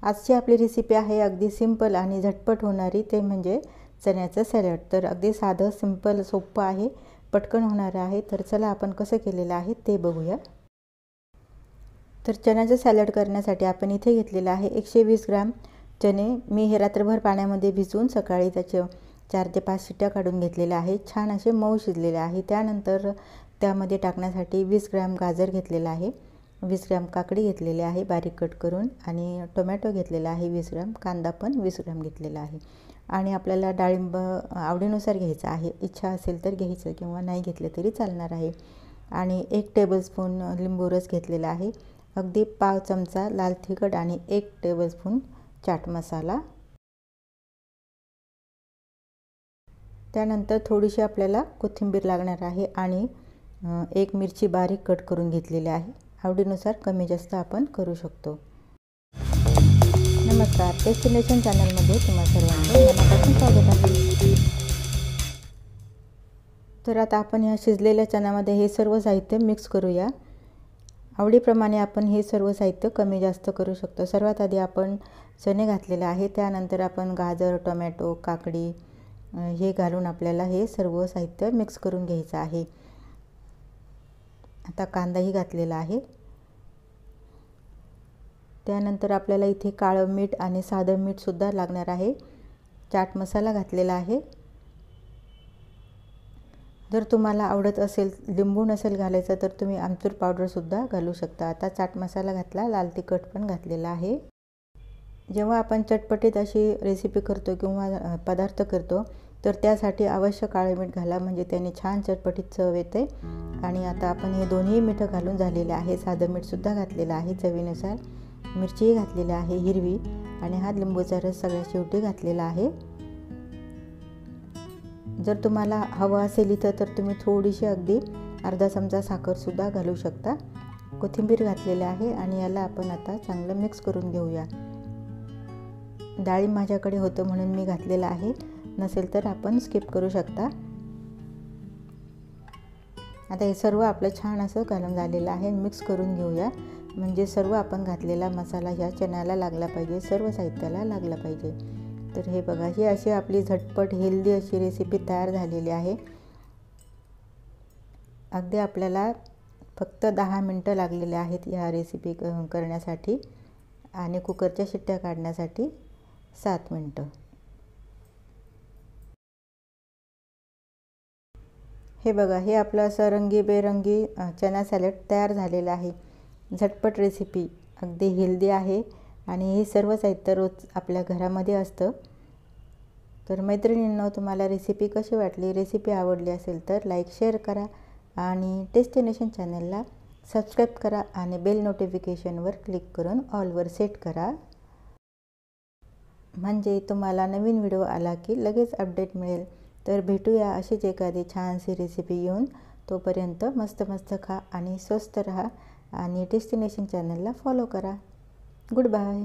आजची आपली रेसिपी आहे अगदी सिंपल आणि झटपट होणारी, ते म्हणजे चण्याचं सॅलड। तर अगदी साधं सिंपल सोपं आहे, पटकन होणारं आहे। तर चला आपण कसं केलेलं आहे ते बघूया। तर चण्याचं सॅलड करण्यासाठी आपण इथे घेतलेलं आहे 120 ग्राम चणे। मी हे रात्रभर पाण्यामध्ये भिजवून सकाळी त्याचे 4 ते 5 शिट्ट्या काढून घेतलेल्या आहे। छान असे मऊ शिजलेले आहे। त्यानंतर त्यामध्ये टाकण्यासाठी 20 ग्राम गाजर घेतलेला आहे, 20 ग्राम काकडी घेतलेली आहे बारीक कट करून, आणि टोमॅटो घेतलेला आहे 20 ग्राम, कांदा पण 20 ग्राम घेतलेला आहे। आणि आपल्याला डाळिंब आवडीनुसार घ्यायचं आहे, इच्छा असेल तर घ्यायचं किंवा नाही घेतलं तरी चालणार आहे। आणि 1 टेबलस्पून लिंबू रस घेतलेला आहे, अगदी पाव चमचा लाल तिखट आणि 1 टेबलस्पून चाट मसाला। त्यानंतर थोडीशी आपल्याला कोथिंबीर लागणार आहे आणि 1 मिरची बारीक कट करून घेतलेली आहे। आवडीनुसार कमी जास्त आपण करू शकतो। नमस्कार, टेस्टी नेशन चॅनलमध्ये तुम्हा सर्वांचं मनापासून स्वागत आहे। तर आता आपण या शिजलेल्या चण्यामध्ये हे सर्व साहित्य मिक्स करूया। आवडीप्रमाणे आपण हे सर्व साहित्य कमी जास्त करू शकतो। सर्वात आधी आपण चणे घातलेले आहे, त्यानंतर आपण गाजर, टोमॅटो, काकडी हे घालून आपल्याला हे सर्व साहित्य मिक्स करून घ्यायचं आहे। आता कांदाही घातलेला आहे। त्यानंतर आपल्याला इथे काळं मीठ आणि साधं मीठ सुद्धा लागणार आहे। चाट मसाला घातलेला आहे। जर तुम्हाला आवडत असेल, लिंबू नसेल घालायचं तर तुम्ही आमचूर पावडर सुद्धा घालू शकता। आता चाट मसाला घातला, लाल तिखट पण घातलेला आहे। जेव्हा आपण चटपटीत अशी रेसिपी करतो किंवा पदार्थ करतो तर त्यासाठी अवश्य काळे मीठ घाला, म्हणजे त्याने छान चटपटीत चव येते। आणि आता आपण हे दोन्ही मीठ घालून झालेले आहे। साधं मीठ सुद्धा घातलेलं आहे चवीनुसार, मिरची घातलेली आहे हिरवी, आणि हा लिंबूचा रस सगळ्यात शेवटी घातलेला आहे। जर तुम्हाला हवं असेल इथं तर तुम्ही थोडीशी अगदी अर्धा चमचा साखर सुद्धा घालू शकता। कोथिंबीर घातलेली आहे आणि याला आपण आता चांगलं मिक्स करून घेऊया। डाळिंब माझ्याकडे होतं म्हणून मी घातलेलं आहे, नसेल तर आपण स्किप करू शकता। आता हे सर्व आपलं छान असं घालून झालेलं आहे, मिक्स करून घेऊया, म्हणजे सर्व आपण घातलेला मसाला ह्या चण्याला लागला पाहिजे, सर्व साहित्याला लागला पाहिजे। तर हे बघा, ही अशी आपली झटपट हेल्दी अशी रेसिपी तयार झालेली आहे। अगदी आपल्याला फक्त 10 मिनटं लागलेले आहेत या रेसिपी करण्यासाठी, आणि कुकरच्या शिट्ट्या काढण्यासाठी 7 मिनटं। हे बघा, हे आपलं असं रंगीबेरंगी चना सॅलड तयार झालेलं आहे। झटपट रेसिपी, अगदी हेल्दी आहे, आणि हे सर्व साहित्य रोज आपल्या घरामध्ये असतं। तर मैत्रिणींनो, तुम्हाला रेसिपी कशी वाटली? रेसिपी आवडली असेल तर लाईक शेअर करा, आणि टेस्टी नेशन चॅनलला सबस्क्राईब करा, आणि बेल नोटिफिकेशनवर क्लिक करून ऑलवर सेट करा, म्हणजे तुम्हाला नवीन व्हिडिओ आला की लगेच अपडेट मिळेल। तर भेटूया अशीच एखादी छानशी रेसिपी घेऊन। तोपर्यंत मस्त मस्त खा आणि स्वस्थ रहा, आणि टेस्टी नेशन चॅनलला फॉलो करा। Good bye.